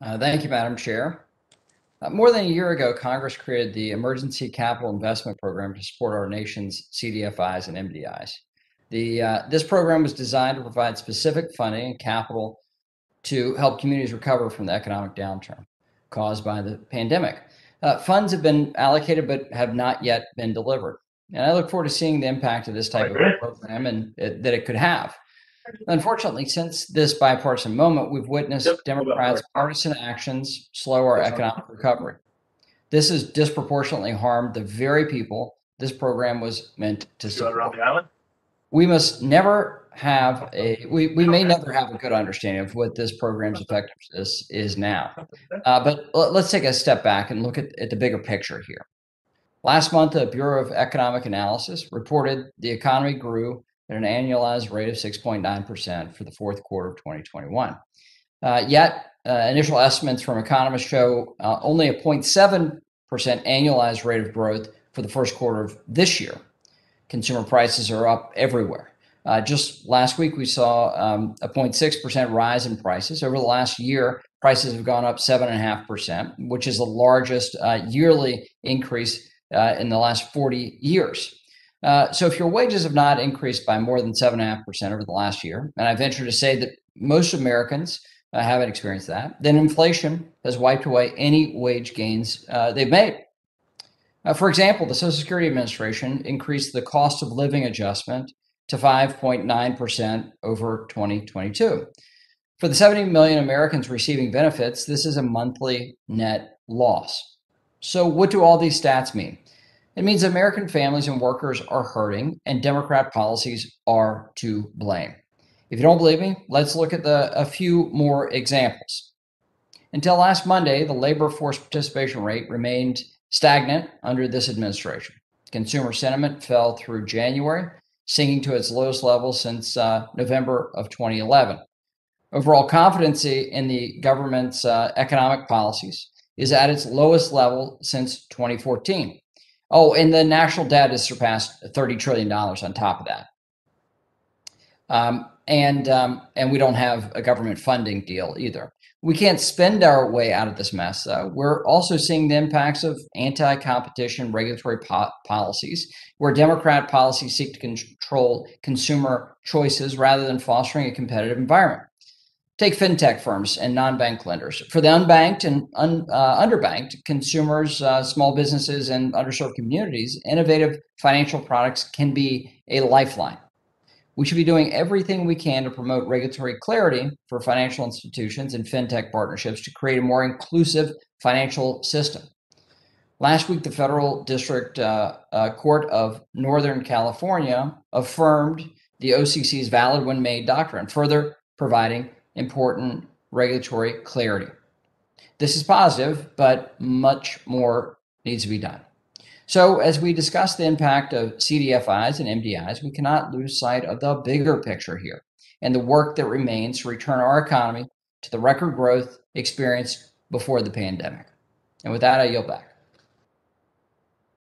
Thank you, Madam Chair. More than a year ago, Congress created the Emergency Capital Investment Program to support our nation's CDFIs and MDIs. This program was designed to provide specific funding and capital to help communities recover from the economic downturn caused by the pandemic. Funds have been allocated but have not yet been delivered. And I look forward to seeing the impact of this type of program and that it could have. Unfortunately, since this bipartisan moment, we've witnessed Democrats' partisan actions slow our economic recovery. This has disproportionately harmed the very people this program was meant to support. We must never have we may never have a good understanding of what this program's effectiveness is now. But let's take a step back and look at the bigger picture here. Last month, the Bureau of Economic Analysis reported the economy grew at an annualized rate of 6.9% for the fourth quarter of 2021. Yet, initial estimates from economists show only a 0.7% annualized rate of growth for the first quarter of this year. Consumer prices are up everywhere. Just last week, we saw a 0.6% rise in prices. Over the last year, prices have gone up 7.5%, which is the largest yearly increase in the last 40 years. So if your wages have not increased by more than 7.5% over the last year, and I venture to say that most Americans haven't experienced that, then inflation has wiped away any wage gains they've made. For example, the Social Security Administration increased the cost of living adjustment to 5.9% over 2022. For the 70 million Americans receiving benefits, this is a monthly net loss. So what do all these stats mean? It means American families and workers are hurting, and Democrat policies are to blame. If you don't believe me, let's look at a few more examples. Until last Monday, the labor force participation rate remained stagnant under this administration. Consumer sentiment fell through January, sinking to its lowest level since November of 2011. Overall confidence in the government's economic policies is at its lowest level since 2014. Oh, and the national debt has surpassed $30 trillion on top of that. And we don't have a government funding deal either. We can't spend our way out of this mess, though. We're also seeing the impacts of anti-competition regulatory policies, where Democrat policies seek to control consumer choices rather than fostering a competitive environment. Take fintech firms and non-bank lenders. For the unbanked and underbanked consumers, small businesses, and underserved communities, innovative financial products can be a lifeline. We should be doing everything we can to promote regulatory clarity for financial institutions and fintech partnerships to create a more inclusive financial system. Last week, the Federal District Court of Northern California affirmed the OCC's valid when made doctrine, further providing important regulatory clarity. This is positive, but much more needs to be done. So as we discuss the impact of CDFIs and MDIs, we cannot lose sight of the bigger picture here and the work that remains to return our economy to the record growth experienced before the pandemic. And with that, I yield back.